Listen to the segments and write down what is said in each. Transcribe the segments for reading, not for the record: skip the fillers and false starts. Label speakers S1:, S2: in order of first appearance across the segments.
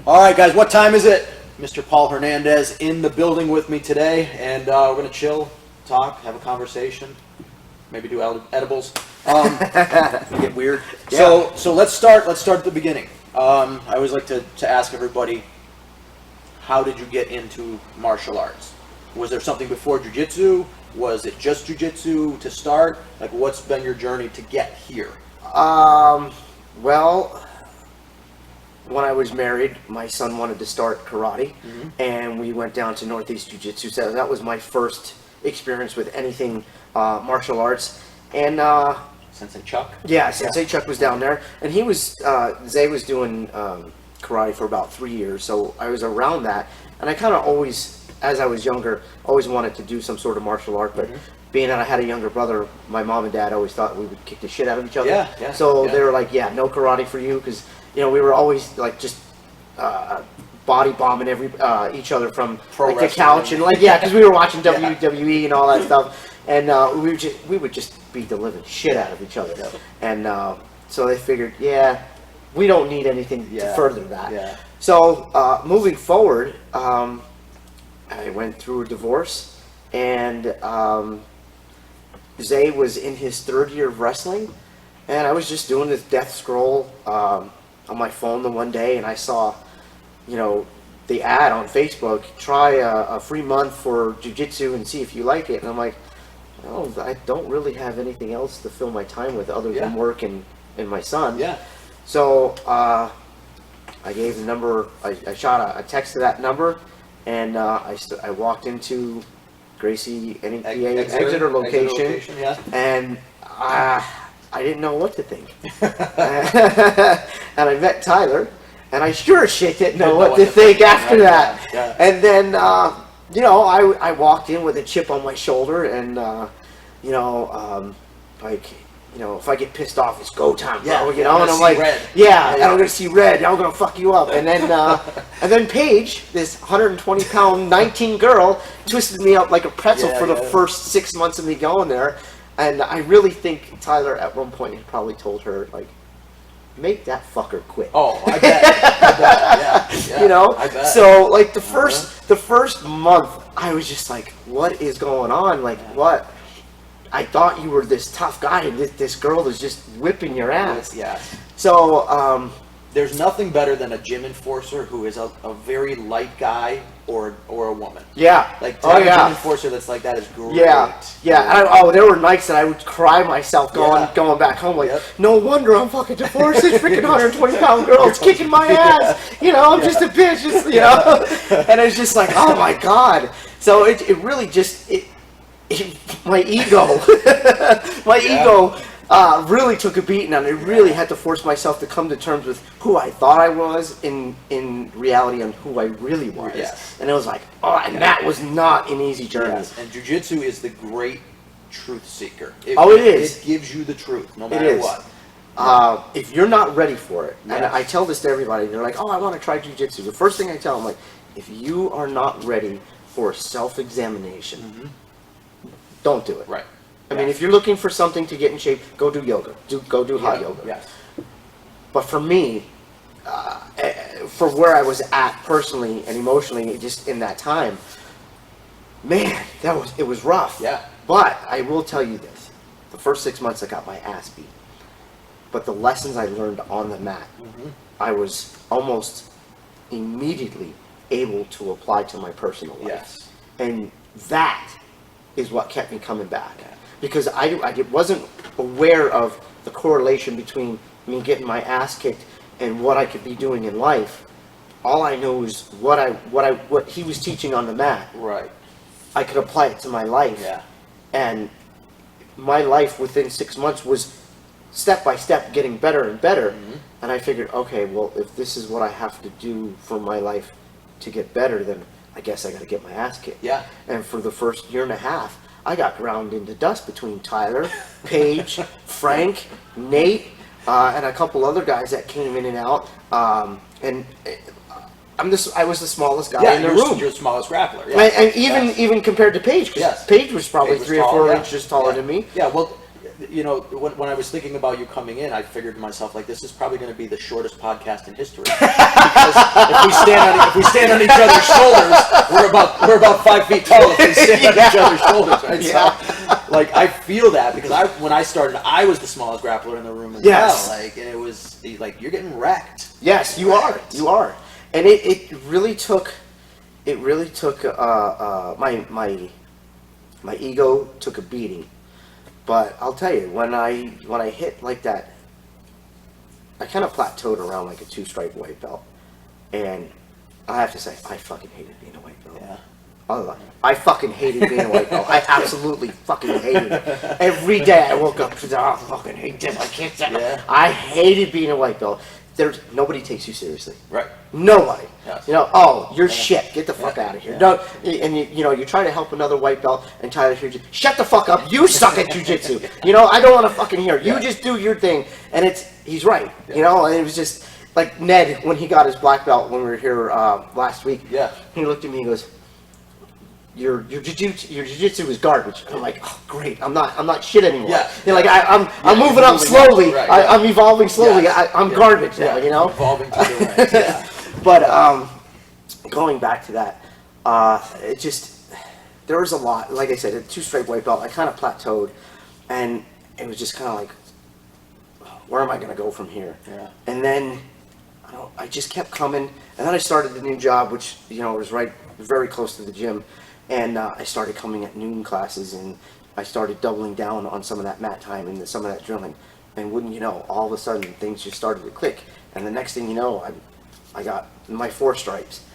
S1: All right, guys, what time is it? Mr. Paul Hernandez in the building with me today, and we're going to chill, talk, have a conversation, maybe do edibles. Get weird. Yeah. So let's start at the beginning. I always like to ask everybody, how did you get into martial arts? Was there something before jiu-jitsu? Was it just jiu-jitsu to start? Like, what's been your journey to get here?
S2: Well, when I was married, my son wanted to start karate, and we went down to Northeast Jiu-Jitsu. So that was my first experience with anything martial arts. And
S1: Sensei Chuck?
S2: Yeah, Sensei Chuck was down there, and he was Zay was doing karate for about 3 years, so I was around that, and I kind of always, as I was younger, always wanted to do some sort of martial art, but being that I had a younger brother, my mom and dad always thought we would kick the shit out of each other. So they were like, yeah, no karate for you, because we were always like just body bombing each other from like the couch, and because we were watching WWE and all that stuff, and we would just beat the living shit out of each other. And so they figured, we don't need anything to further that. So moving forward, I went through a divorce, and Zay was in his third year of wrestling, and I was just doing this death scroll on my phone the one day, and I saw, the ad on Facebook, try a free month for jiu-jitsu and see if you like it. And I'm like, oh, I don't really have anything else to fill my time with other than work and my son. So I gave the number, I shot a text to that number, and I walked into Gracie NEPA Exeter location, and I didn't know what to think. And I met Tyler, and I sure as shit didn't know what to think after that. And then, I walked in with a chip on my shoulder, and, if I get pissed off, it's go time, bro, and I'm like, red. And I'm gonna see red, I'm gonna fuck you up. And then Paige, this 120-pound 19 girl, twisted me up like a pretzel for the first 6 months of me going there. And I really think Tyler at one point had probably told her, like, make that fucker quit.
S1: Oh, I bet.
S2: I bet. So like the first month, I was just like, what is going on? Like, what? I thought you were this tough guy, and this girl is just whipping your ass. So
S1: there's nothing better than a gym enforcer who is a very light guy or a woman. Like a gym enforcer that's like that is great. There were nights that I would cry myself going back home like, no wonder I'm fucking divorced. This freaking 120-pound girl is kicking my ass. I'm just a bitch. And it's just like, oh my god. So it really just my ego really took a beating, and I really had to force myself to come to terms with who I thought I was in reality and who I really was. And it was like, that was not an easy journey. And jiu-jitsu is the great truth seeker.
S2: It is.
S1: It gives you the truth, no matter what.
S2: If you're not ready for it, and I tell this to everybody, they're like, I want to try jiu-jitsu. The first thing I tell them, like, if you are not ready for self-examination, don't do it. I mean, if you're looking for something to get in shape, go do yoga. Go do hot yoga. But for me, for where I was at personally and emotionally, just in that time, man, it was rough. But I will tell you this: the first 6 months, I got my ass beat. But the lessons I learned on the mat, I was almost immediately able to apply to my personal life, and that is what kept me coming back. Because I wasn't aware of the correlation between me getting my ass kicked and what I could be doing in life. All I know is what he was teaching on the mat. I could apply it to my life. And my life within 6 months was step by step getting better and better. And I figured, okay, well, if this is what I have to do for my life to get better, then I guess I got to get my ass kicked. And for the first year and a half, I got ground into dust between Tyler, Paige, Frank, Nate, and a couple other guys that came in and out. And I was the smallest guy in the room.
S1: You're the smallest grappler.
S2: And even compared to Paige, because Paige was probably 3 or 4 inches taller than me.
S1: Well, you know, when I was thinking about you coming in, I figured to myself, like, this is probably going to be the shortest podcast in history. Because if we stand on each other's shoulders, we're about 5 feet tall if we stand on each other's shoulders, right?
S2: Yeah.
S1: So, like, I feel that because when I started, I was the smallest grappler in the room as
S2: Yes.
S1: well. Like, and it was like, you're getting wrecked.
S2: Yes, you are. You are. And it really took my ego took a beating. But I'll tell you, when I hit like that, I kind of plateaued around like a 2-stripe white belt. And I have to say, I fucking hated being a white belt.
S1: Yeah.
S2: I fucking hated being a white belt. I absolutely fucking hated it. Every day I woke up and said, oh, I fucking hate this. I can't say.
S1: Yeah.
S2: I hated being a white belt. Nobody takes you seriously.
S1: Right.
S2: Nobody.
S1: Yes.
S2: You know, oh, you're shit. Get the fuck out of here.
S1: Yeah.
S2: No, and you try to help another white belt, and Tyler hears you. Shut the fuck up. You suck at jiu-jitsu. You know, I don't want to fucking hear it. You just do your thing, and he's right.
S1: Yeah.
S2: You know, and it was just like Ned when he got his black belt when we were here last week.
S1: Yeah.
S2: He looked at me and goes, Your jiu-jitsu is garbage. I'm like, oh great, I'm not shit anymore.
S1: Yeah.
S2: You're like I'm moving up slowly.
S1: Right,
S2: I'm evolving slowly.
S1: Yes.
S2: I'm garbage now, you know.
S1: Evolving to the ranks. Yeah.
S2: But going back to that, it just there was a lot. Like I said, a 2-stripe white belt. I kind of plateaued, and it was just kind of like, where am I going to go from here?
S1: Yeah.
S2: And then I just kept coming, and then I started the new job, which was very close to the gym. And I started coming at noon classes, and I started doubling down on some of that mat time and some of that drilling. And wouldn't you know, all of a sudden things just started to click. And the next thing you know, I got my 4 stripes.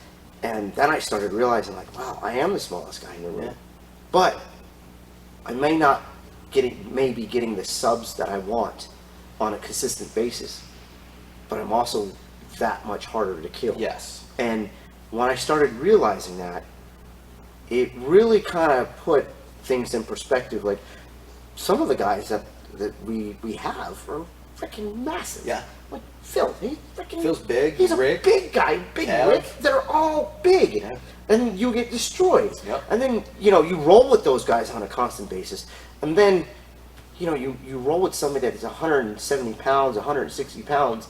S2: And then I started realizing, like, wow, I am the smallest guy in the room.
S1: Yeah.
S2: But I may not be getting the subs that I want on a consistent basis. But I'm also that much harder to kill.
S1: Yes.
S2: And when I started realizing that, it really kind of put things in perspective. Like, some of the guys that we have are freaking massive.
S1: Yeah.
S2: Like Phil,
S1: Phil's big.
S2: He's
S1: Rick.
S2: a big guy, big
S1: Kev.
S2: Rick. They're all big.
S1: Yeah.
S2: And you get destroyed.
S1: Yep.
S2: And then, you roll with those guys on a constant basis. And then, you roll with somebody that is 170 pounds, 160 pounds,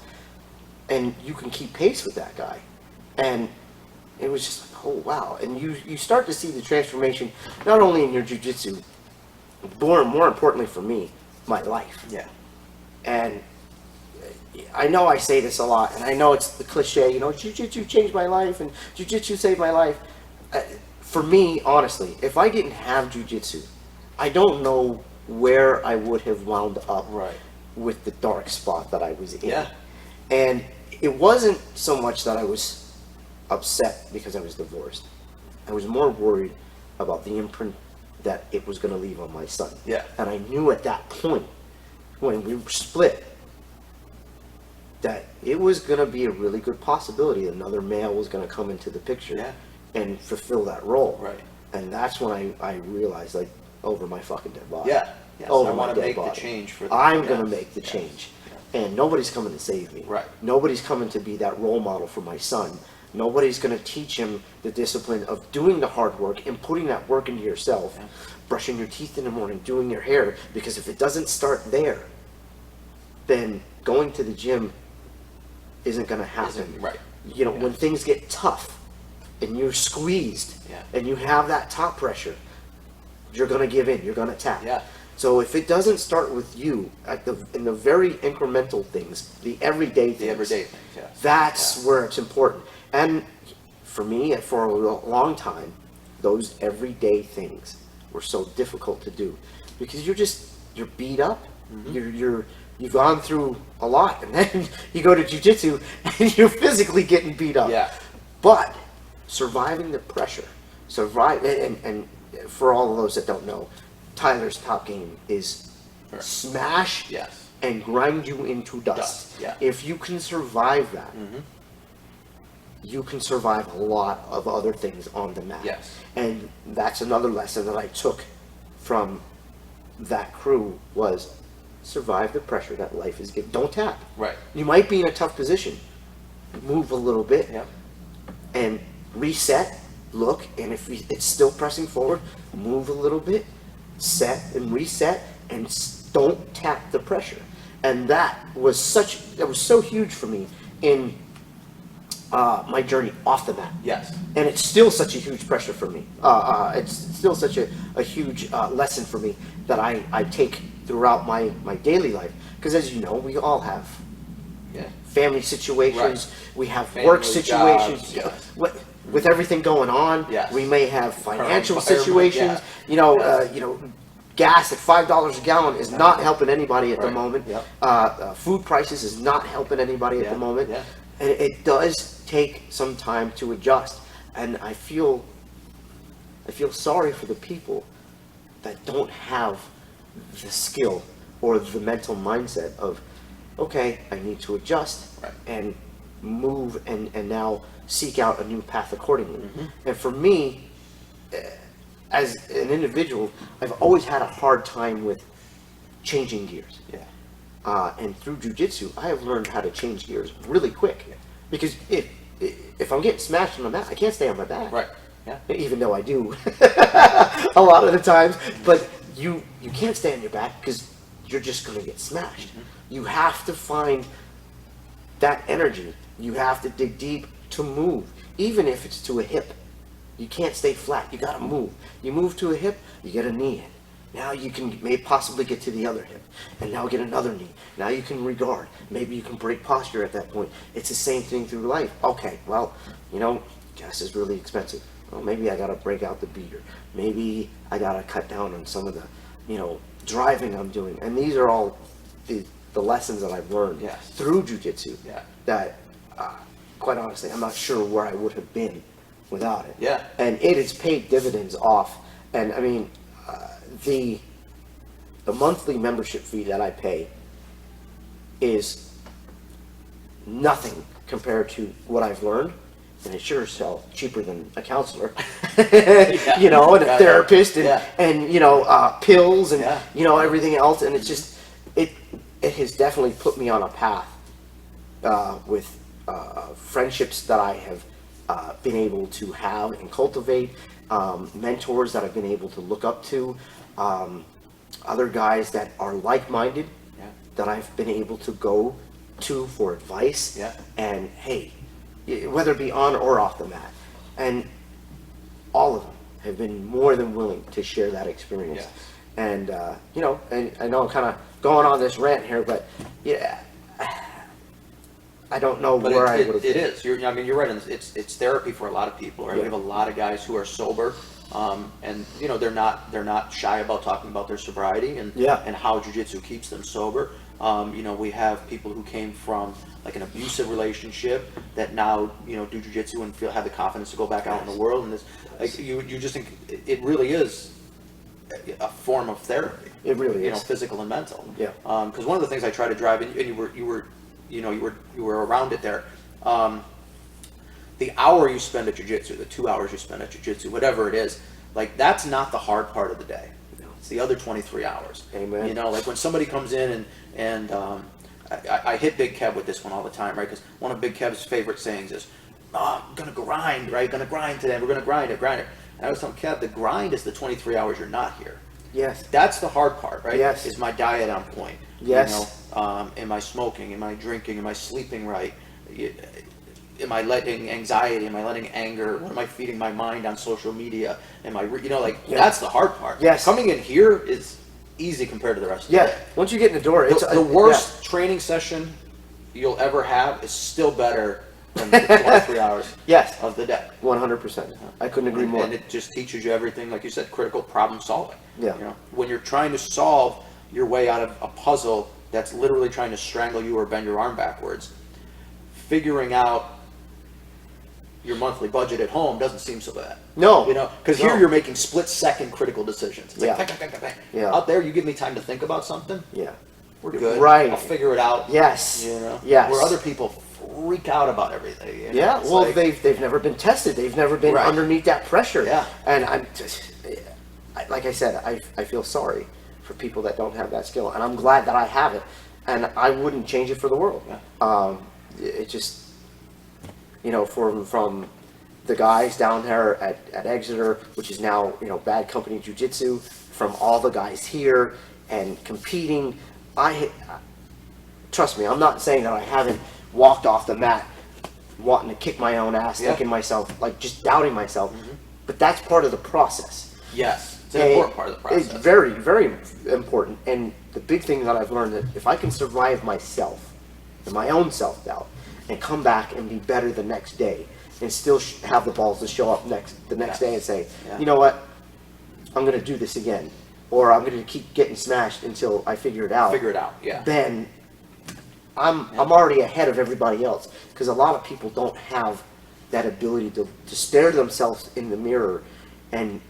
S2: and you can keep pace with that guy. And it was just like, oh wow. And you start to see the transformation, not only in your jiu-jitsu, more importantly for me, my life.
S1: Yeah.
S2: And I know I say this a lot, and I know it's the cliche, jiu-jitsu changed my life, and jiu-jitsu saved my life. For me, honestly, if I didn't have jiu-jitsu, I don't know where I would have wound up with the dark spot that I was in.
S1: Yeah.
S2: And it wasn't so much that I was upset because I was divorced. I was more worried about the imprint that it was going to leave on my son.
S1: Yeah.
S2: And I knew at that point, when we were split, that it was going to be a really good possibility another male was going to come into the picture and fulfill that role.
S1: Right.
S2: And that's when I realized, like, over my fucking dead body.
S1: Yeah. Yes.
S2: Over
S1: I
S2: my
S1: want to
S2: dead
S1: make
S2: body.
S1: the change for the
S2: I'm going to make the change.
S1: Yeah.
S2: And nobody's coming to save me.
S1: Right.
S2: Nobody's coming to be that role model for my son. Nobody's going to teach him the discipline of doing the hard work and putting that work into yourself. Yeah. Brushing your teeth in the morning, doing your hair. Because if it doesn't start there, then going to the gym isn't going to happen.
S1: Right.
S2: When things get tough and you're squeezed and you have that top pressure, you're going to give in. You're going to tap.
S1: Yeah.
S2: So if it doesn't start with you in the very incremental things, the everyday things, that's where it's important. And for me, for a long time, those everyday things were so difficult to do because you're beat up. Mm-hmm. You've gone through a lot, and then you go to jiu-jitsu and you're physically getting beat up.
S1: Yeah.
S2: But surviving the pressure, and for all of those that don't know, Tyler's top game is smash and grind you into dust.
S1: Yeah.
S2: If you can survive that, you can survive a lot of other things on the mat.
S1: Yes.
S2: And that's another lesson that I took from that crew was survive the pressure that life is giving. Don't tap.
S1: Right.
S2: You might be in a tough position. Move a little bit and reset, look, and if it's still pressing forward, move a little bit, set and reset, and don't tap the pressure. And that was so huge for me in my journey off the mat.
S1: Yes.
S2: And it's still such a huge pressure for me. It's still such a huge lesson for me that I take throughout my daily life. Because as you know, we all have family situations,
S1: Right.
S2: we have
S1: Family,
S2: work situations.
S1: jobs, yes.
S2: With everything going on,
S1: Yes.
S2: we may have financial
S1: environment,
S2: situations.
S1: yeah.
S2: Gas at $5 a gallon is not helping anybody at the
S1: Right.
S2: moment.
S1: Yep.
S2: Food prices is not helping anybody at the moment.
S1: Yeah.
S2: And it does take some time to adjust. And I feel sorry for the people that don't have the skill or the mental mindset of, okay, I need to adjust
S1: Right.
S2: and move and now seek out a new path accordingly.
S1: Mm-hmm.
S2: And for me, as an individual, I've always had a hard time with changing gears.
S1: Yeah.
S2: And through jiu-jitsu, I have learned how to change gears really quick. Because if I'm getting smashed on the mat, I can't stay on my back.
S1: Right. Yeah.
S2: Even though I do a lot of the times. But you can't stay on your back because you're just going to get smashed.
S1: Mm-hmm.
S2: You have to find that energy. You have to dig deep to move, even if it's to a hip. You can't stay flat. You got to move. You move to a hip, you get a knee in. Now you can possibly get to the other hip, and now get another knee. Now you can regard. Maybe you can break posture at that point. It's the same thing through life. Okay, well, gas is really expensive. Well, maybe I got to break out the beater. Maybe I got to cut down on some of the, driving I'm doing. And these are all the lessons that I've learned
S1: Yes.
S2: through jiu-jitsu.
S1: Yeah.
S2: That, quite honestly, I'm not sure where I would have been without it.
S1: Yeah.
S2: And it has paid dividends off. And I mean, the monthly membership fee that I pay is nothing compared to what I've learned, and it sure sells cheaper than a counselor, and a therapist, and pills, and everything else. And it's just it has definitely put me on a path with friendships that I have been able to have and cultivate, mentors that I've been able to look up to, other guys that are like-minded that I've been able to go to for advice. And hey, whether it be on or off the mat, and all of them have been more than willing to share that experience. And and I know I'm kind of going on this rant here, but I don't know
S1: But
S2: where I would have.
S1: It is. You're right. It's therapy for a lot of people. Right?
S2: Yeah.
S1: We have a lot of guys who are sober, and they're not shy about talking about their sobriety and how jiu-jitsu keeps them sober. We have people who came from like an abusive relationship that now do jiu-jitsu and have the confidence to go back out in the world. And this, like, you just think it really is a form of therapy.
S2: It really is.
S1: Physical and mental.
S2: Yeah.
S1: Because one of the things I try to drive, and you were around it there. The hour you spend at jiu-jitsu, the 2 hours you spend at jiu-jitsu, whatever it is, like that's not the hard part of the day. It's the other 23 hours.
S2: Amen.
S1: Like when somebody comes in and I hit Big Kev with this one all the time, right? Because one of Big Kev's favorite sayings is, "Oh, I'm gonna grind, right? Gonna grind today. We're gonna grind it." And I was telling Kev, the grind is the 23 hours you're not here.
S2: Yes.
S1: That's the hard part, right?
S2: Yes.
S1: Is my diet on point?
S2: Yes.
S1: Am I smoking? Am I drinking? Am I sleeping right? Am I letting anxiety? Am I letting anger? What am I feeding my mind on social media? Am I, that's the hard part.
S2: Yes.
S1: Coming in here is easy compared to the rest of the day.
S2: Once you get in the door, it's
S1: The worst training session you'll ever have is still better than the 23 hours
S2: Yes.
S1: of the day.
S2: 100%. I couldn't agree more.
S1: And it just teaches you everything, like you said, critical problem solving.
S2: Yeah.
S1: When you're trying to solve your way out of a puzzle that's literally trying to strangle you or bend your arm backwards, figuring out your monthly budget at home doesn't seem so bad.
S2: No.
S1: Because here you're making split-second critical decisions. It's like, bang, bang, bang, bang.
S2: Yeah.
S1: Out there, you give me time to think about something,
S2: Yeah.
S1: we're good.
S2: Right.
S1: I'll figure it out.
S2: Yes.
S1: Yes. Where other people freak out about everything.
S2: Yeah.
S1: It's
S2: Well,
S1: like,
S2: they've never been tested. They've never been
S1: Right.
S2: underneath that pressure.
S1: Yeah.
S2: And I'm just, like I said, I feel sorry for people that don't have that skill, and I'm glad that I have it, and I wouldn't change it for the world.
S1: Yeah.
S2: It just, from the guys down there at Exeter, which is now Bad Company Jiu-Jitsu, from all the guys here, and competing. Trust me, I'm not saying that I haven't walked off the mat wanting to kick my own ass, thinking myself, like just doubting myself. But that's part of the process.
S1: Yes, it's an important part of the process.
S2: It's very, very important. And the big thing that I've learned that if I can survive myself and my own self-doubt and come back and be better the next day and still have the balls to show up the next day and say, you know what, I'm going to do this again, or I'm going to keep getting smashed until I figure it out. Then I'm already ahead of everybody else, because a lot of people don't have that ability to stare themselves in the mirror and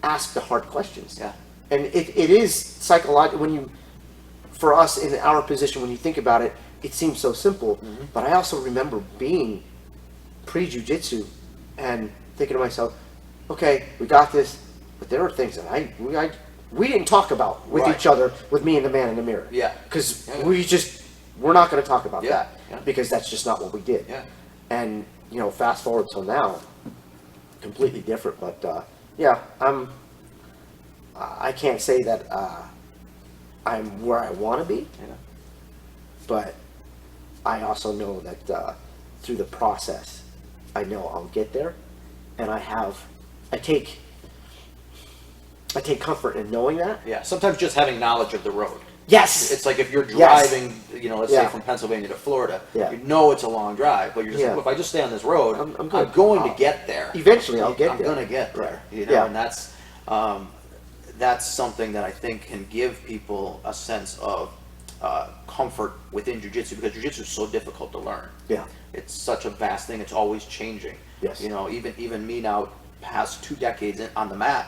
S2: ask the hard questions.
S1: Yeah.
S2: And it is psychological. For us in our position, when you think about it, it seems so simple. But I also remember being pre-jiu-jitsu and thinking to myself, okay, we got this, but there are things that we didn't talk about with each other, with me and the man in the mirror.
S1: Yeah.
S2: Because we're not going to talk about that, because that's just not what we did.
S1: Yeah.
S2: And, fast forward till now, completely different. But, I can't say that I'm where I want to be, but I also know that through the process, I know I'll get there, and I take comfort in knowing that.
S1: Yeah, sometimes just having knowledge of the road.
S2: Yes!
S1: It's like if you're driving, let's say from Pennsylvania to Florida,
S2: you
S1: know it's a long drive, but you're just like, well, if I just stay on this road, I'm going to get there.
S2: Eventually I'll get there.
S1: I'm going to get there, and that's something that I think can give people a sense of comfort within jiu-jitsu, because jiu-jitsu is so difficult to learn.
S2: Yeah.
S1: It's such a vast thing. It's always changing.
S2: Yes.
S1: Even me now, past 2 decades on the mat,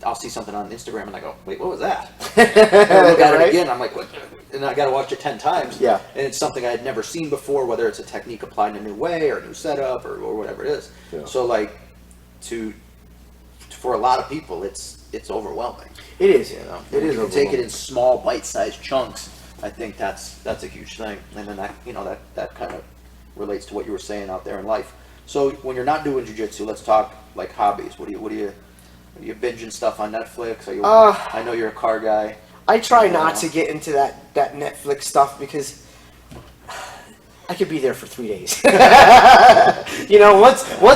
S1: I'll see something on Instagram and I go, wait, what was that? And I look at it again, I'm like, what? And I got to watch it 10 times.
S2: Yeah.
S1: And it's something I had never seen before, whether it's a technique applied in a new way or a new setup or whatever it is.
S2: Yeah.
S1: So like, for a lot of people, it's overwhelming.
S2: It is.
S1: It
S2: is.
S1: You can take it in small, bite-sized chunks. I think that's a huge thing, and then that kind of relates to what you were saying out there in life. So when you're not doing jiu-jitsu, let's talk like hobbies. What are you binging stuff on Netflix? I know you're a car guy.
S2: I try not to get into that Netflix stuff, because I could be there for 3 days. Once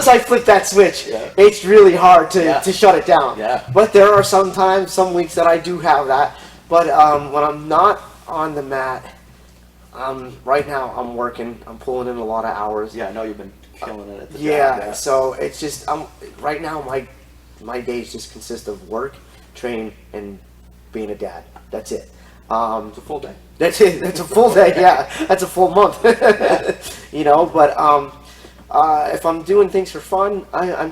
S2: I flip that switch, it's really hard to shut it down.
S1: Yeah.
S2: But there are some weeks that I do have that. But when I'm not on the mat, right now I'm working. I'm pulling in a lot of hours.
S1: Yeah, I know you've been killing it at the job.
S2: Yeah. So it's just right now my days just consist of work, training, and being a dad. That's it.
S1: It's a full day.
S2: That's it. That's a full day. Yeah, that's a full month. But if I'm doing things for fun, I'm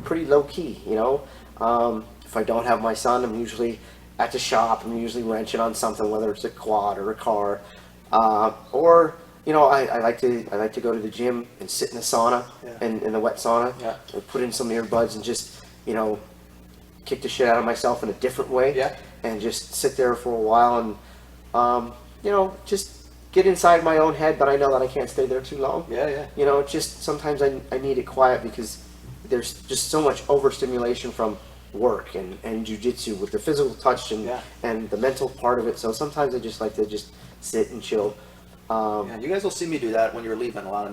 S2: pretty low key. If I don't have my son, I'm usually at the shop. I'm usually wrenching on something, whether it's a quad or a car, or I like to go to the gym and sit in the sauna, in the wet sauna, or put in some earbuds and just kick the shit out of myself in a different way, and just sit there for a while and just get inside my own head. But I know that I can't stay there too long. Just sometimes I need it quiet, because there's just so much overstimulation from work and jiu-jitsu with the physical touch and the mental part of it. So sometimes I just like to just sit and chill.
S1: You guys will see me do that when you're leaving a lot of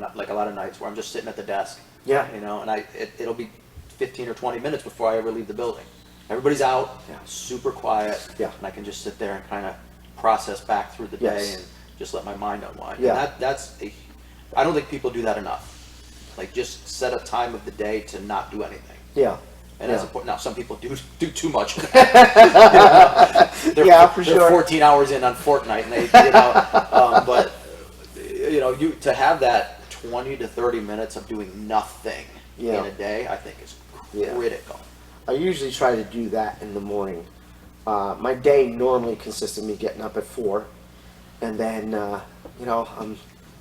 S1: nights where I'm just sitting at the desk. And it'll be 15 or 20 minutes before I ever leave the building. Everybody's out, super quiet, and I can just sit there and kind of process back through the day and just let my mind unwind. And I don't think people do that enough. Like, just set a time of the day to not do anything. And now some people do too much. For sure. They're 14 hours in on Fortnite, and they but to have that 20 to 30 minutes of doing nothing in a day, I think is critical.
S2: I usually try to do that in the morning. My day normally consists of me getting up at 4, and then I'm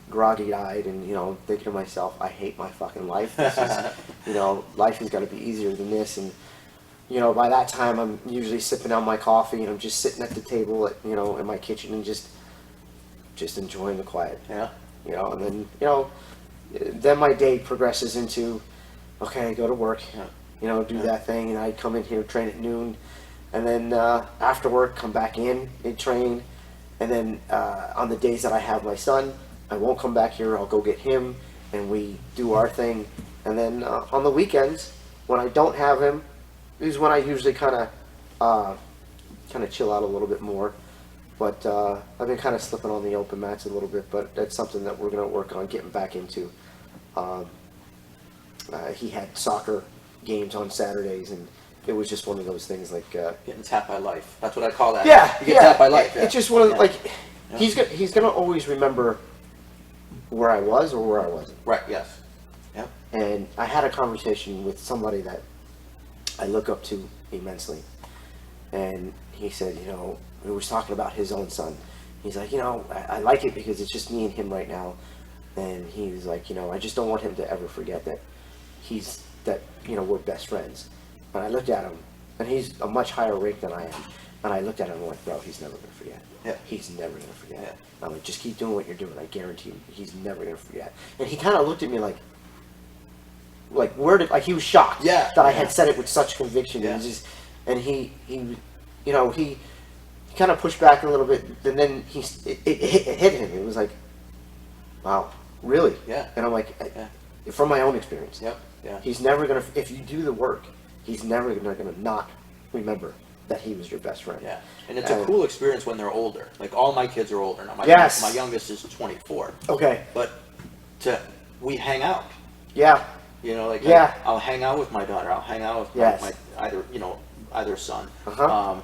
S2: groggy-eyed and thinking to myself, I hate my fucking life. This is, life has got to be easier than this. And by that time I'm usually sipping on my coffee, and I'm just sitting at the table in my kitchen and just enjoying the quiet. And then my day progresses into, okay, go to work, do that thing, and I come in here, train at noon, and then after work come back in and train, and then on the days that I have my son, I won't come back here. I'll go get him, and we do our thing. And then on the weekends, when I don't have him, is when I usually kind of chill out a little bit more. But I've been kind of slipping on the open mats a little bit, but that's something that we're going to work on getting back into. He had soccer games on Saturdays, and it was just one of those things like
S1: getting tapped by life. That's what I call that.
S2: Yeah,
S1: you get tapped by life.
S2: It's just one of the, like
S1: Yeah.
S2: he's gonna always remember where I was or where I wasn't.
S1: Right. Yes. Yep.
S2: And I had a conversation with somebody that I look up to immensely, and he said, you know, we was talking about his own son. He's like, you know, I like it because it's just me and him right now, and he was like, you know, I just don't want him to ever forget that we're best friends. And I looked at him, and he's a much higher rank than I am. And I looked at him and went, bro, he's never going to forget.
S1: Yeah.
S2: He's never going to forget.
S1: Yeah.
S2: I'm like, just keep doing what you're doing. I guarantee you, he's never going to forget. And he kind of looked at me like he was shocked that I had said it with such conviction.
S1: Yeah.
S2: And he kind of pushed back a little bit, and then it hit him. It was like, wow, really?
S1: Yeah.
S2: And I'm like, from my own experience.
S1: Yep. Yeah.
S2: He's never going to, if you do the work, he's never going to not remember that he was your best friend.
S1: Yeah, and it's a cool experience when they're older. Like all my kids are older now. My youngest is 24.
S2: Okay.
S1: But we hang out.
S2: Yeah.
S1: You know, like I'll hang out with my daughter. I'll hang out with my either son.
S2: Uh-huh.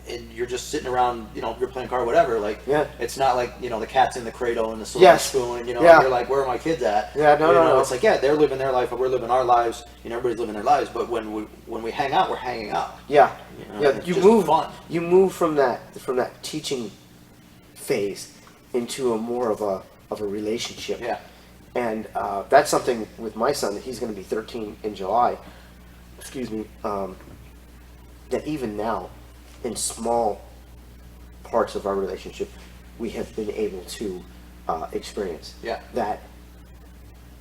S1: And you're just sitting around, you know, you're playing card, whatever. Like, it's not like, you know, the cat's in the cradle and the silver spoon. You know, you're like, where are my kids at?
S2: Yeah, no.
S1: It's like, they're living their life, but we're living our lives. You know, everybody's living their lives. But when we hang out, we're hanging out.
S2: Yeah,
S1: you know,
S2: you
S1: just
S2: move.
S1: Fun.
S2: You move from that teaching phase into a more of a relationship.
S1: Yeah.
S2: And that's something with my son. He's going to be 13 in July. Excuse me. That even now, in small parts of our relationship, we have been able to experience that.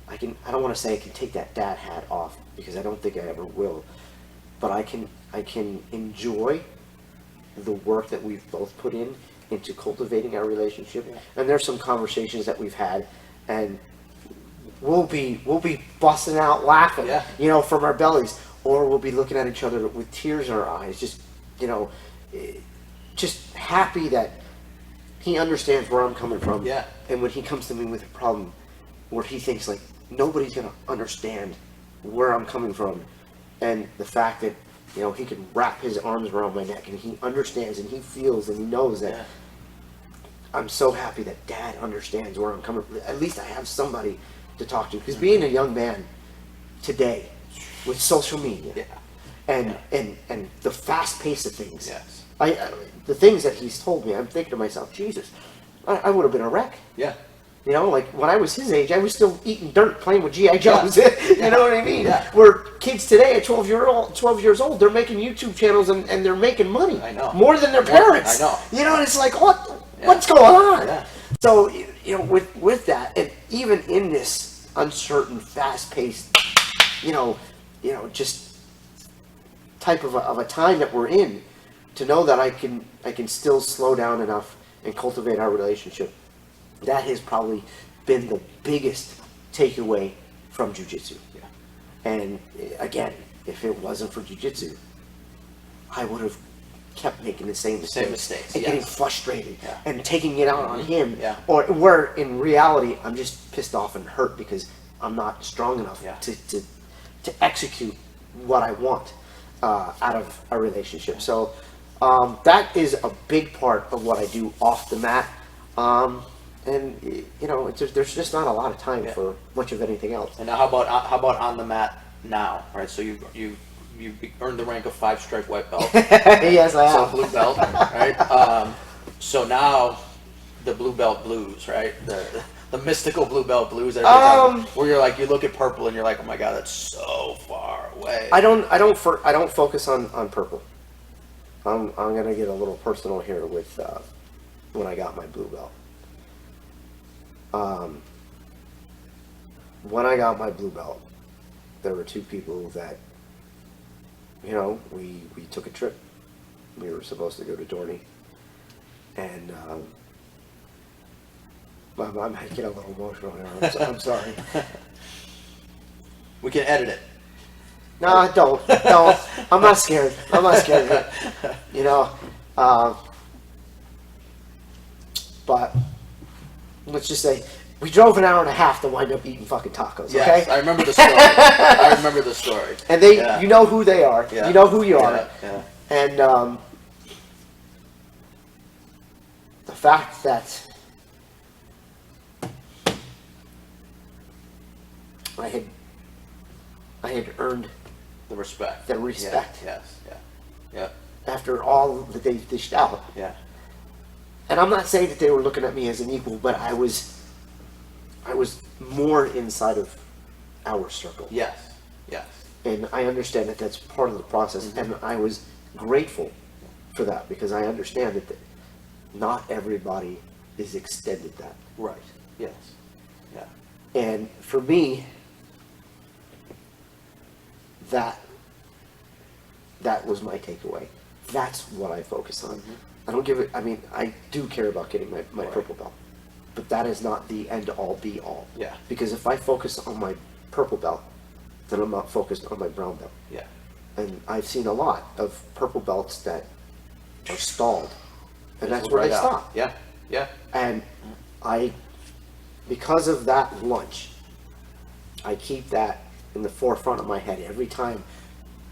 S2: I don't want to say I can take that dad hat off, because I don't think I ever will, but I can enjoy the work that we've both put into cultivating our relationship. And there's some conversations that we've had, and we'll be busting out laughing, you know, from our bellies, or we'll be looking at each other with tears in our eyes, just, you know, just happy that he understands where I'm coming from.
S1: Yeah.
S2: And when he comes to me with a problem where he thinks like nobody's gonna understand where I'm coming from, and the fact that, you know, he can wrap his arms around my neck and he understands and he feels and he knows that I'm so happy that Dad understands where I'm coming from. At least I have somebody to talk to, because being a young man today with social media and the fast pace of things, the things that he's told me, I'm thinking to myself, Jesus, I would have been a wreck.
S1: Yeah.
S2: You know, like when I was his age, I was still eating dirt, playing with G.I. Joes. You know what I mean?
S1: Yeah.
S2: Where kids today at 12 years old, they're making YouTube channels and they're making money.
S1: I know.
S2: More than their parents.
S1: I know.
S2: You know, and it's like, what's going on?
S1: Yeah.
S2: So, you know, with that, and even in this uncertain, fast-paced, you know, just type of a time that we're in, to know that I can still slow down enough and cultivate our relationship, that has probably been the biggest takeaway from jiu-jitsu.
S1: Yeah.
S2: And again, if it wasn't for jiu-jitsu, I would have kept making the same mistakes and getting frustrated and taking it out on him.
S1: Yeah.
S2: Or where in reality, I'm just pissed off and hurt because I'm not strong enough to execute what I want out of a relationship. So that is a big part of what I do off the mat. And you know, there's just not a lot of time for much of anything else.
S1: And now, how about on the mat now? Right. So you earned the rank of 5-stripe white belt.
S2: Yes, I have.
S1: So blue belt, right? So now the blue belt blues, right? The mystical blue belt blues. Where you're like, you look at purple and you're like, oh my god, that's so far away.
S2: I don't focus on purple. I'm gonna get a little personal here with when I got my blue belt. When I got my blue belt, there were two people that you know, we took a trip. We were supposed to go to Dorney, and I might get a little emotional now. I'm sorry.
S1: We can edit it.
S2: No, don't. I'm not scared. I'm not scared of it. You know, but let's just say we drove an hour and a half to wind up eating fucking tacos.
S1: Yes,
S2: Okay.
S1: I remember the story. I remember the story.
S2: And they,
S1: Yeah.
S2: you know who they are.
S1: Yeah.
S2: You know who you are.
S1: Yeah, yeah.
S2: And the fact that I had earned
S1: The respect.
S2: the respect
S1: Yeah. Yes. Yeah. Yeah.
S2: after all that they dished out.
S1: Yeah.
S2: And I'm not saying that they were looking at me as an equal, but I was more inside of our circle.
S1: Yes. Yes.
S2: And I understand that that's part of the process,
S1: Mm-hmm.
S2: and I was grateful for that because I understand that not everybody is extended that.
S1: Right. Yes. Yeah.
S2: And for me, that was my takeaway. That's what I focus on. I don't give it, I mean, I do care about getting my
S1: Right.
S2: purple belt, but that is not the end all be all.
S1: Yeah.
S2: Because if I focus on my purple belt, then I'm not focused on my brown belt.
S1: Yeah.
S2: And I've seen a lot of purple belts that are stalled, and that's
S1: Just
S2: where
S1: right
S2: they
S1: out.
S2: stop.
S1: Yeah. Yeah.
S2: And because of that lunch, I keep that in the forefront of my head every time,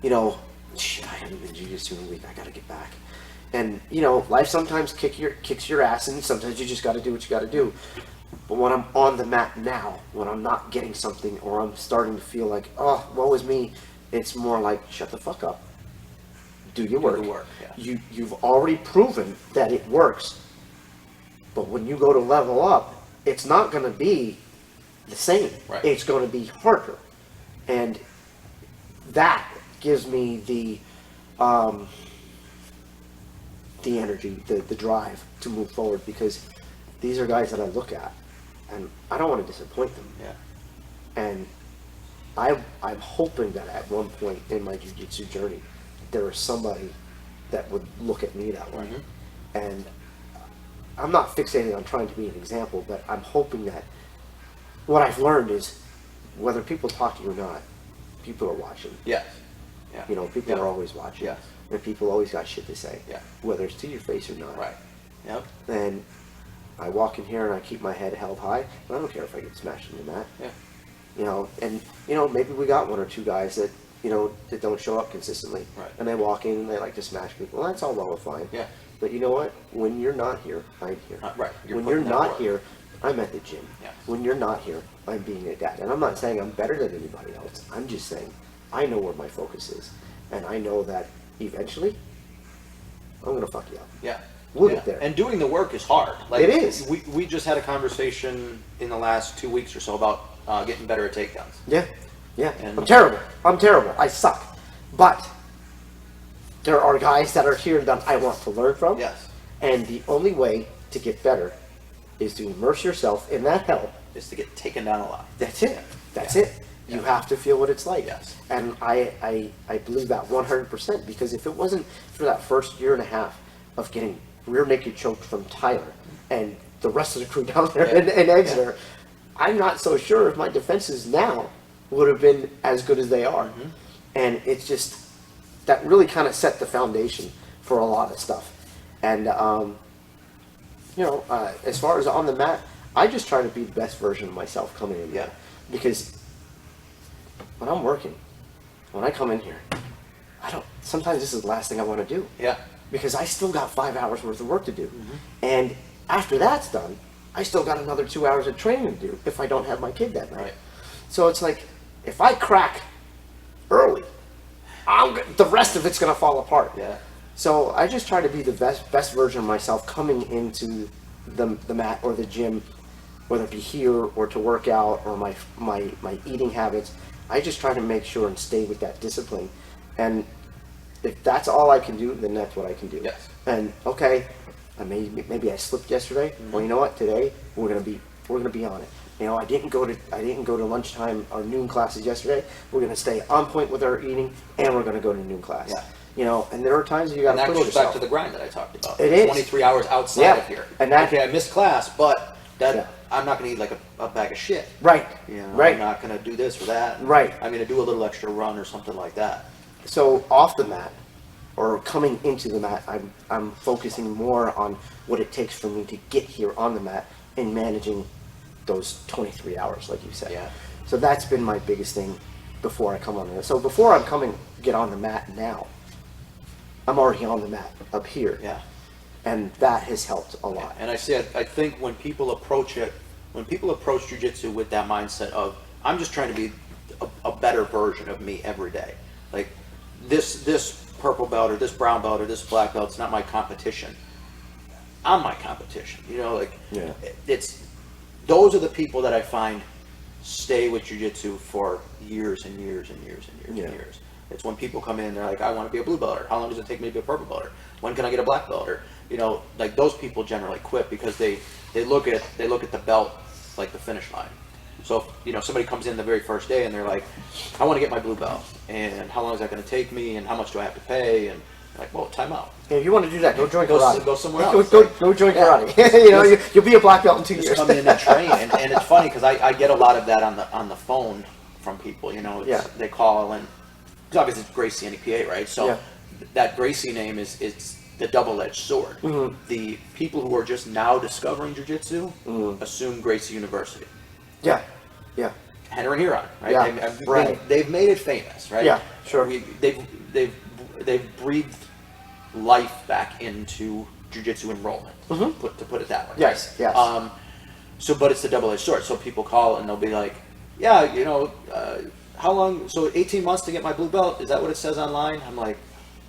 S2: you know, shit, I haven't been jiu-jitsu in a week, I gotta get back. And, you know, life sometimes kicks your ass, and sometimes you just gotta do what you gotta do. But when I'm on the mat now, when I'm not getting something, or I'm starting to feel like, oh, woe is me, it's more like, shut the fuck up. Do your work.
S1: Do the work, yeah.
S2: You've already proven that it works. But when you go to level up, it's not going to be the same.
S1: Right.
S2: It's going to be harder. And that gives me the energy, the drive to move forward, because these are guys that I look at, and I don't want to disappoint them.
S1: Yeah.
S2: And I'm hoping that at one point in my jiu-jitsu journey, there is somebody that would look at me that way. And I'm not fixated on trying to be an example, but I'm hoping that what I've learned is whether people talk to you or not, people are watching.
S1: Yes. Yeah.
S2: You know, people
S1: Yeah.
S2: are always watching.
S1: Yes.
S2: And people always got shit to say.
S1: Yeah.
S2: Whether it's to your face or not.
S1: Right. Yep.
S2: And I walk in here and I keep my head held high. And I don't care if I get smashed in the mat.
S1: Yeah.
S2: You know, and, you know, maybe we got one or two guys that, you know, that don't show up consistently.
S1: Right.
S2: And they walk in and they like to smash people. Well, that's all well and fine.
S1: Yeah.
S2: But you know what? When you're not here, I'm here.
S1: Right.
S2: When you're
S1: putting that
S2: not
S1: work.
S2: here, I'm at the gym.
S1: Yes.
S2: When you're not here, I'm being a dad. And I'm not saying I'm better than anybody else. I'm just saying I know where my focus is. And I know that eventually, I'm going to fuck you up.
S1: Yeah.
S2: We'll
S1: Yeah.
S2: get there.
S1: And doing the work is hard. Like,
S2: It is.
S1: We just had a conversation in the last 2 weeks or so about getting better at takedowns.
S2: Yeah, yeah.
S1: And-
S2: I'm terrible. I'm terrible. I suck. But there are guys that are here that I want to learn from.
S1: Yes.
S2: And the only way to get better is to immerse yourself in that hell.
S1: Is to get taken down a lot.
S2: That's it. That's
S1: Yeah.
S2: it. You have to feel what it's like.
S1: Yes.
S2: And I believe that 100%, because if it wasn't for that first year and a half of getting rear naked choked from Tyler and the rest of the crew down there
S1: Yeah.
S2: in Exeter, I'm not so sure if my defenses now would have been as good as they are. And it's just, that really kind of set the foundation for a lot of stuff. And, you know, as far as on the mat, I just try to be the best version of myself coming in there. Because when I'm working, when I come in here, sometimes this is the last thing I want to do.
S1: Yeah.
S2: Because I still got 5 hours worth of work to do. And after that's done, I still got another 2 hours of training to do if I don't have my kid that night.
S1: Right.
S2: So it's like, if I crack early, the rest of it's going to fall apart.
S1: Yeah.
S2: So I just try to be the best version of myself coming into the mat or the gym, whether it be here or to work out or my eating habits. I just try to make sure and stay with that discipline. And if that's all I can do, then that's what I can do.
S1: Yes.
S2: And okay, maybe I slipped yesterday. Well, you know what? Today we're gonna be on it. You know, I didn't go to lunchtime or noon classes yesterday. We're going to stay on point with our eating, and we're going to go to noon class.
S1: Yeah.
S2: You know, and there are times you got to push yourself.
S1: And that goes back to the grind that I talked about.
S2: It is
S1: 23 hours outside of here.
S2: And that,
S1: okay, I missed class, but I'm not going to eat like a bag of shit.
S2: Right.
S1: You know,
S2: right.
S1: I'm not going to do this or that.
S2: Right.
S1: I'm going to do a little extra run or something like that.
S2: So off the mat, or coming into the mat, I'm focusing more on what it takes for me to get here on the mat and managing those 23 hours, like you said.
S1: Yeah.
S2: So that's been my biggest thing before I come on there. So before I'm get on the mat now, I'm already on the mat up here.
S1: Yeah.
S2: And that has helped a lot.
S1: And I think when people approach jiu-jitsu with that mindset of, I'm just trying to be a better version of me every day. Like this purple belt or this brown belt or this black belt, it's not my competition. I'm my competition. You know, like those are the people that I find stay with jiu-jitsu for years and years and years and years and years. It's when people come in, they're like, I want to be a blue belter. How long does it take me to be a purple belter? When can I get a black belter? You know, like those people generally quit because they look at the belt like the finish line. So, you know, somebody comes in the very first day and they're like, I want to get my blue belt, and how long is that going to take me, and how much do I have to pay? And like, well, time out.
S2: Hey, if you want to do that, go join karate.
S1: Go somewhere else.
S2: Go join karate. You know, you'll be a black belt in 2 years.
S1: Just come in and train, and it's funny because I get a lot of that on the phone from people. You know, they call and because obviously it's Gracie NEPA, right? So that Gracie name is the double-edged sword.
S2: Mm-hmm.
S1: The people who are just now discovering jiu-jitsu assume Gracie University.
S2: Yeah, yeah.
S1: Henry and Huron, right?
S2: Yeah,
S1: They've made it famous, right?
S2: Yeah, sure.
S1: They've breathed life back into jiu-jitsu enrollment, to put it that way.
S2: Yes,
S1: right?
S2: yes.
S1: But it's the double-edged sword. So people call and they'll be like, yeah, you know, how long? So 18 months to get my blue belt? Is that what it says online? I'm like,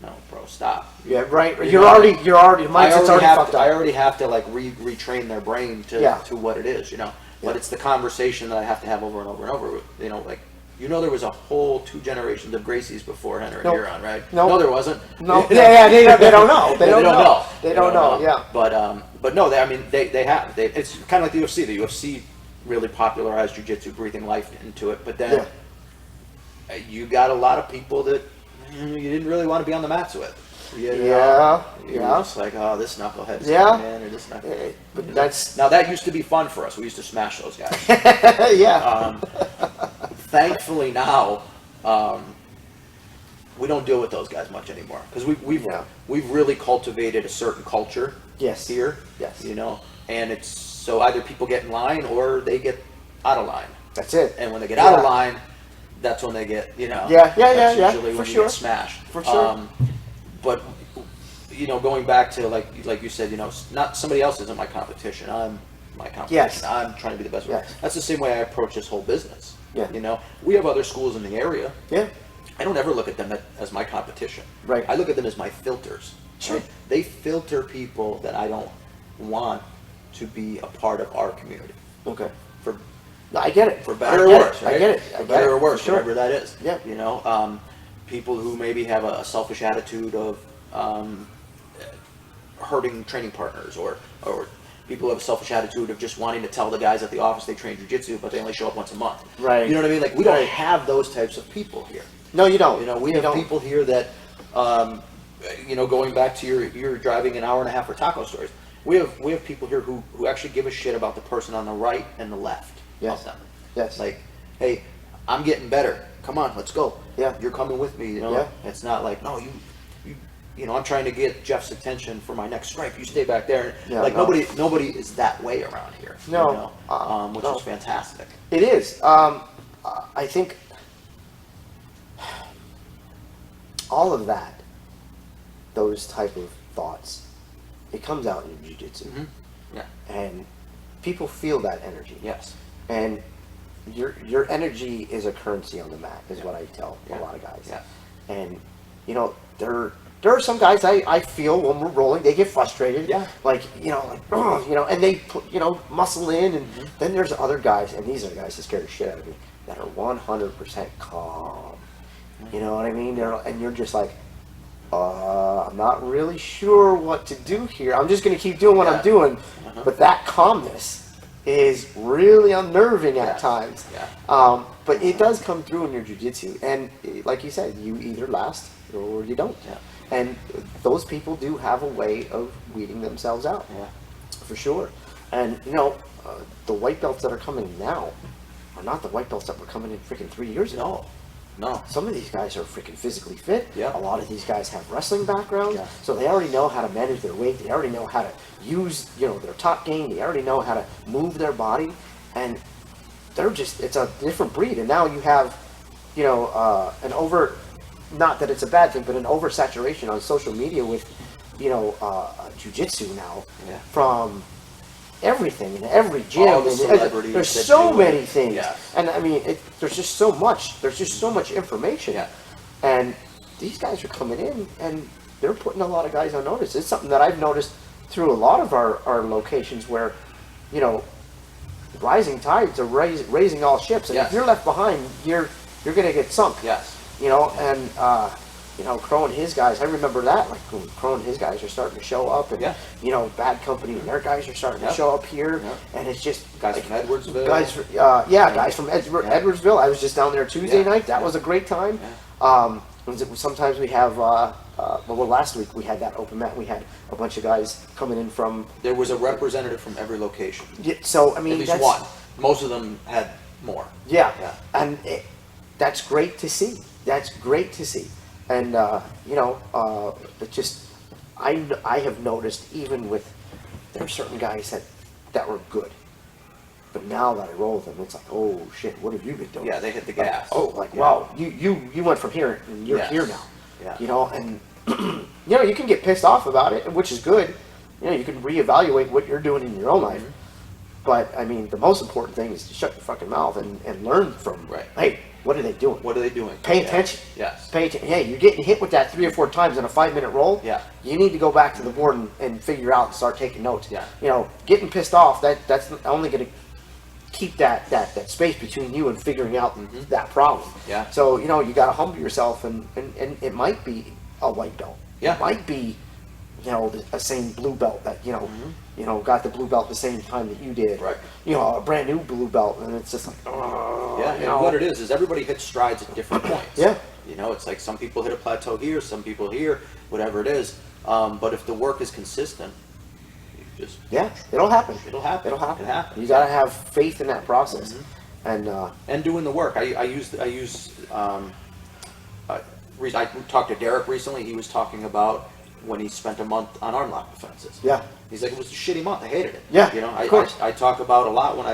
S1: no, bro, stop.
S2: Yeah, right. You're already. Mindset's already fucked up.
S1: I already have to like retrain their brain to what it is, you know. But it's the conversation that I have to have over and over and over. You know, like, you know, there was a whole 2 generations of Gracies before Henry and Huron, right?
S2: No,
S1: there wasn't.
S2: No, they don't know. They don't know. They don't know. Yeah.
S1: But no, they have. It's kind of like the UFC. The UFC really popularized jiu-jitsu, breathing life into it. But then you got a lot of people that you didn't really want to be on the mats with. You were just like, oh, this knucklehead's coming in, or this knucklehead.
S2: But that's
S1: now that used to be fun for us. We used to smash those guys. Thankfully now, we don't deal with those guys much anymore because we've really cultivated a certain culture here. Yes. You know, and it's so either people get in line or they get out of line. That's it. And when they get out of line, that's when they get, you know. That's usually when you get smashed. For sure. But, you know, going back to like you said, you know, not somebody else isn't my competition. I'm my competition. Yes. I'm trying to be the best. Yes. That's the same way I approach this whole business. Yeah. You know, we have other schools in the area. Yeah. I don't ever look at them as my competition. Right. I look at them as my filters. Sure. Right? They filter people that I don't want to be a part of our community. Okay. I get it. For better or worse, right? I get it. For better or worse, whatever that is. Yeah. You know, people who maybe have a selfish attitude of hurting training partners, or people who have a selfish attitude of just wanting to tell the guys at the office they train jiu-jitsu, but they only show up once a month. Right. You know what I mean? Like, we don't have those types of people here. No, you don't. You know, we have people here that, you know, going back to you're driving an hour and a half for taco stores. We have people here who actually give a shit about the person on the right and the left. Yes. Of them. Yes. Like, hey, I'm getting better. Come on, let's go. Yeah. You're coming with me. You know. Yeah. It's not like, no, you know, I'm trying to get Jeff's attention for my next stripe. You stay back there. Yeah, like nobody is that way around here. No. You know? Which is fantastic. It is. I think all of that, those type of thoughts, it comes out in jiu-jitsu. Mm-hmm. Yeah. And people feel that energy. Yes. And your energy is a currency on the mat, is what I tell a lot of guys. Yeah. And, you know, there are some guys I feel when we're rolling, they get frustrated. Yeah. Like, you know, and they put, you know, muscle in, and then there's other guys, and these are the guys that scare the shit out of me, that are 100% calm. You know what I mean? And you're just like, I'm not really sure what to do here. I'm just going to keep doing what I'm doing. But that calmness
S2: is really unnerving at times.
S1: Yeah.
S2: But it does come through in your jiu-jitsu, and like you said, you either last or you don't.
S1: Yeah.
S2: And those people do have a way of weeding themselves out.
S1: Yeah.
S2: For sure. And the white belts that are coming now are not the white belts that were coming in freaking 3 years ago.
S1: No.
S2: Some of these guys are freaking physically fit.
S1: Yeah.
S2: A lot of these guys have wrestling backgrounds,
S1: Yeah.
S2: so they already know how to manage their weight. They already know how to use, their top game. They already know how to move their body, and it's a different breed. And now you have, not that it's a bad thing, but an oversaturation on social media with, jiu-jitsu now, from everything in every gym.
S1: All the celebrities
S2: there's
S1: that
S2: so
S1: do
S2: many
S1: it.
S2: things,
S1: Yeah.
S2: and I mean, there's just so much. There's just so much information,
S1: Yeah.
S2: and these guys are coming in and they're putting a lot of guys on notice. It's something that I've noticed through a lot of our locations where, rising tides are raising all ships, and
S1: Yes.
S2: if you're left behind, you're gonna get sunk.
S1: Yes.
S2: And Crow and his guys, I remember that, like when Crow and his guys are starting to show up, and Bad Company and their guys are starting to show up here, and it's just
S1: Guys from Edwardsville.
S2: guys from Edwardsville. I was just down there Tuesday night. That was a great time. Sometimes we have, last week we had that open mat. We had a bunch of guys coming in from.
S1: There was a representative from every location.
S2: Yeah, so I mean,
S1: At least
S2: that's,
S1: one. Most of them had more.
S2: Yeah,
S1: Yeah.
S2: and that's great to see. That's great to see, and it just I have noticed even with there are certain guys that were good, but now that I roll with them, it's like, oh shit, what have you been doing?
S1: Yeah, they hit the gas.
S2: Wow, you went from here and you're here now.
S1: Yeah.
S2: And you can get pissed off about it, which is good. You can reevaluate what you're doing in your own life. But I mean, the most important thing is to shut your fucking mouth and learn from.
S1: Right.
S2: Hey, what are they doing?
S1: What are they doing?
S2: Pay attention.
S1: Yes.
S2: Pay attention. Hey, you're getting hit with that 3 or 4 times in a 5-minute roll.
S1: Yeah.
S2: You need to go back to the board and figure out and start taking notes.
S1: Yeah.
S2: Getting pissed off, that's only going to keep that space between you and figuring out that problem.
S1: Yeah.
S2: So, you got to humble yourself, and it might be a white belt.
S1: Yeah.
S2: It might be, a same blue belt that, got the blue belt at the same time that you did.
S1: Right.
S2: A brand new blue belt, and it's just like,
S1: And what it is everybody hits strides at different points.
S2: Yeah.
S1: It's like some people hit a plateau here, some people here, whatever it is. But if the work is consistent, you just
S2: it'll happen.
S1: It'll happen.
S2: It'll happen.
S1: It happens.
S2: You gotta have faith in that process,
S1: and doing the work. I talked to Derek recently. He was talking about when he spent a month on arm lock defenses.
S2: Yeah.
S1: He's like, it was a shitty month. I hated it.
S2: Yeah,
S1: of
S2: course.
S1: I talk about a lot when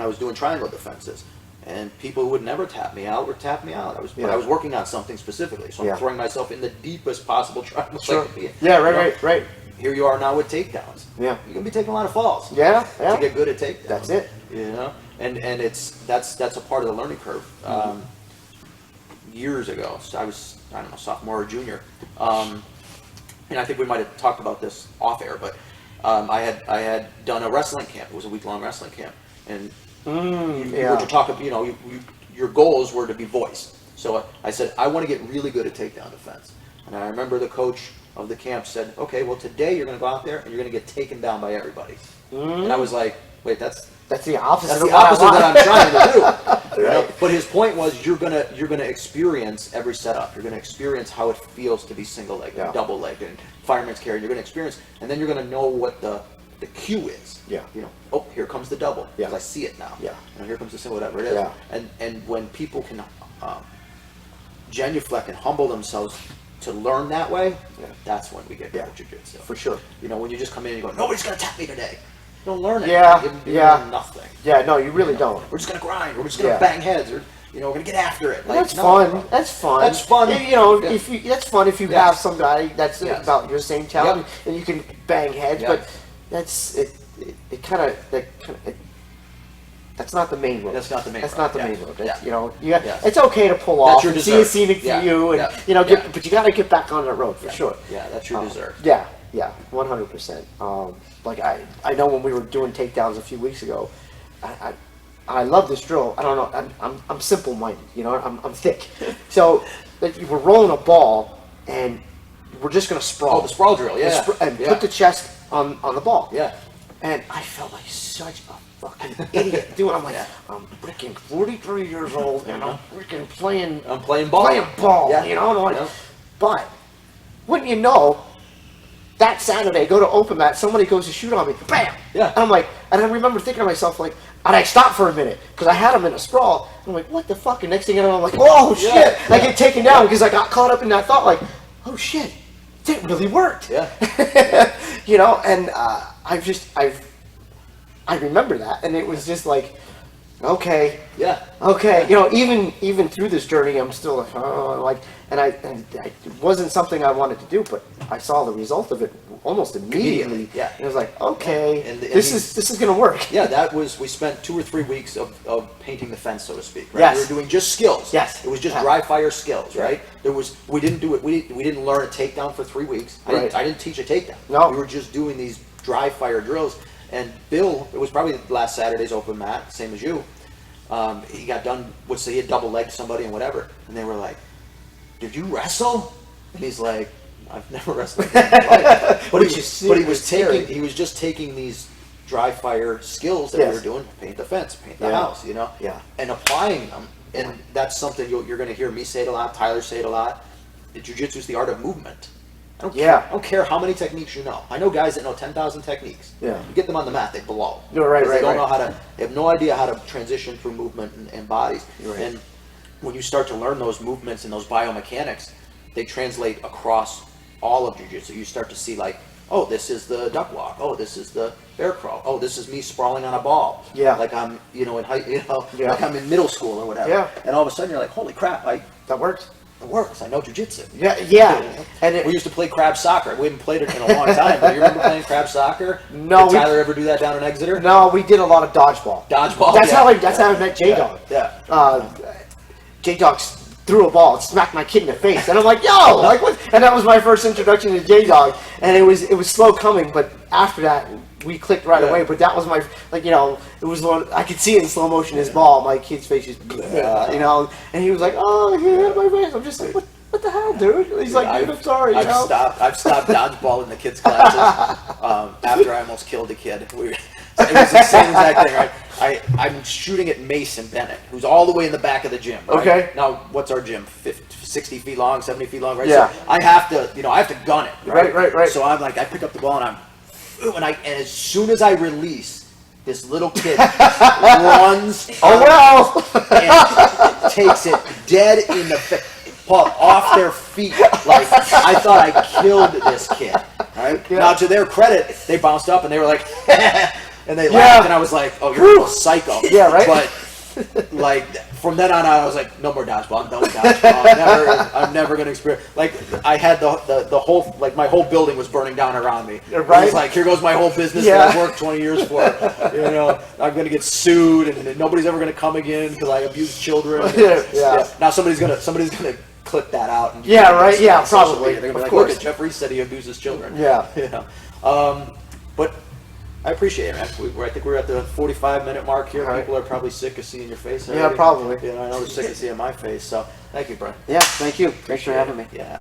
S1: I was doing triangle defenses, and people who would never tap me out would tap me out. But I was working on something specifically, so I'm throwing myself in the deepest possible triangles I could be in.
S2: Yeah, right.
S1: Here you are now with takedowns.
S2: Yeah.
S1: You're gonna be taking a lot of falls.
S2: Yeah.
S1: To get good at takedowns.
S2: That's it.
S1: And that's a part of the learning curve. Years ago, so I was sophomore or junior, and I think we might have talked about this off air, but I had done a wrestling camp. It was a week-long wrestling camp, and you were to talk. Your goals were to be voiced. So I said I want to get really good at takedown defense, and I remember the coach of the camp said, "Okay, well today you're going to go out there and you're going to get taken down by everybody." And I was like, "Wait, that's
S2: the opposite.
S1: That's the opposite of what I'm trying to do."
S2: Right.
S1: But his point was, you're gonna experience every setup. You're gonna experience how it feels to be single legged, double legged, and fireman's carry. You're gonna experience, and then you're gonna know what the cue is.
S2: Yeah.
S1: Oh, here comes the double.
S2: Yeah.
S1: Because I see it now.
S2: Yeah.
S1: And here comes the single, whatever it is.
S2: Yeah.
S1: And when people can genuflect and humble themselves to learn that way, that's when we get good at jiu-jitsu.
S2: For sure.
S1: When you just come in and you go, nobody's gonna tap me today. Don't learn it. You learn nothing.
S2: Yeah, no, you really don't.
S1: We're just gonna grind. We're just gonna bang heads. Or we're gonna get after it.
S2: That's fun. That's fun.
S1: That's fun.
S2: If you that's fun if you have some guy that's about your same talent and you can bang heads. But that's it. That's not the main road.
S1: That's not the main road.
S2: That's not the main road.
S1: Yeah.
S2: It's okay to pull off and see a scenic view, and but you got to get back on that road for sure.
S1: Yeah, that's your dessert.
S2: Yeah, 100%. Like I know when we were doing takedowns a few weeks ago, I love this drill. I don't know. I'm simple-minded. I'm thick. So like, we're rolling a ball and we're just gonna sprawl.
S1: Oh, the sprawl drill. Yeah.
S2: And put the chest on the ball.
S1: Yeah.
S2: And I felt like such a fucking idiot doing? I'm like,
S1: Yeah.
S2: I'm freaking 43 years old and I'm freaking playing
S1: ball.
S2: playing ball,
S1: Yeah.
S2: you know? And I'm like,
S1: Yeah.
S2: but wouldn't you know, that Saturday, go to open mat, somebody goes to shoot on me, bam!
S1: Yeah.
S2: And I'm like, and I remember thinking to myself, like, and I stopped for a minute, because I had him in a sprawl. I'm like, what the fuck? And next thing you know, I'm like, oh shit!
S1: Yeah.
S2: I get taken down because I got caught up in that thought, like, oh shit, it really worked.
S1: Yeah.
S2: You know, and I remember that, and it was just like, okay,
S1: Yeah.
S2: okay, you know, even through this journey, I'm still like, oh, like, and it wasn't something I wanted to do, but I saw the result of it almost immediately.
S1: Yeah.
S2: And I was like, okay,
S1: And
S2: this is gonna work.
S1: Yeah, we spent 2 or 3 weeks of painting the fence, so to speak. Right?
S2: Yes.
S1: We were doing just skills.
S2: Yes.
S1: It was just
S2: Yeah.
S1: dry fire skills,
S2: Yeah.
S1: right? We didn't do it. We didn't learn a takedown for 3 weeks.
S2: Right.
S1: I didn't teach a takedown.
S2: No.
S1: We were just doing these dry fire drills. And Bill, it was probably last Saturday's open mat, same as you. He got done. He had double legged somebody and whatever, and they were like, "Did you wrestle?" And he's like, "I've never wrestled." But he was just taking these dry fire skills that we were doing, paint the fence, paint the house, you know, and applying them. And that's something you're going to hear me say it a lot. Tyler say it a lot. Jiu-jitsu is the art of movement. I don't care how many techniques you know. I know guys that know 10,000 techniques.
S2: Yeah.
S1: You get them on the mat, they blow.
S2: No, right,
S1: 'Cause
S2: right,
S1: They don't
S2: right.
S1: know how to. They have no idea how to transition through movement and bodies.
S2: Right.
S1: And when you start to learn those movements and those biomechanics, they translate across all of jiu-jitsu. You start to see like, oh, this is the duck walk. Oh, this is the bear crawl. Oh, this is me sprawling on a ball.
S2: Yeah.
S1: Like I'm, in high,
S2: Yeah.
S1: like I'm in middle school or whatever.
S2: Yeah.
S1: And all of a sudden you're like, holy crap,
S2: That works.
S1: it works. I know jiu-jitsu.
S2: Yeah. And
S1: We used to play crab soccer. We haven't played it in a long time, but you remember playing crab soccer?
S2: No,
S1: Did Tyler ever do that down in Exeter?
S2: no, we did a lot of dodgeball.
S1: Dodgeball?
S2: That's
S1: Yeah.
S2: how I met J Dog.
S1: Yeah.
S2: J Dog threw a ball and smacked my kid in the face, and I'm like, yo, like what? And that was my first introduction to J Dog, and it was slow coming, but after that we clicked right
S1: Yeah.
S2: away. But that was my it was one I could see it in slow motion. His ball, my kid's face just and he was like, oh, he hit my face. I'm just like, what the hell, dude? He's like, dude, I'm sorry.
S1: I've stopped dodgeball in the kids' classes after I almost killed a kid. It was the same exact thing, right? I'm shooting at Mason Bennett, who's all the way in the back of the gym. Right?
S2: Okay.
S1: Now, what's our gym? 60 feet long, 70 feet long, right?
S2: Yeah.
S1: So I have to gun it.
S2: Right.
S1: So I'm like, I pick up the ball and and as soon as I release, this little kid runs.
S2: Oh well.
S1: And takes it dead in the face. Off their feet, like I thought I killed this kid. Right?
S2: Yeah.
S1: Now, to their credit, they bounced up and they were like, and they laughed, and I was like, "Oh, you're a psycho."
S2: Yeah, right.
S1: But like from then on, I was like, "No more dodgeball. I'm done with dodgeball. I'm never gonna experience." Like I had the whole my whole building was burning down around me.
S2: Right.
S1: It was like, here goes my whole business that I worked 20 years for. I'm gonna get sued, and nobody's ever gonna come again because I abused children.
S2: Yeah.
S1: Now somebody's gonna clip that out. And
S2: Right. Yeah,
S1: on social
S2: probably.
S1: media. They're gonna be
S2: Of
S1: like, look
S2: course.
S1: at Jeffrey said he abuses children.
S2: Yeah.
S1: But I appreciate it, man. I think we're at the 45-minute mark here.
S2: All right.
S1: People are probably sick of seeing your face.
S2: Yeah,
S1: already.
S2: probably.
S1: I know they're sick of seeing my face. So thank you, Brian.
S2: Yeah. Thank you. Thanks for having me.
S1: Yeah.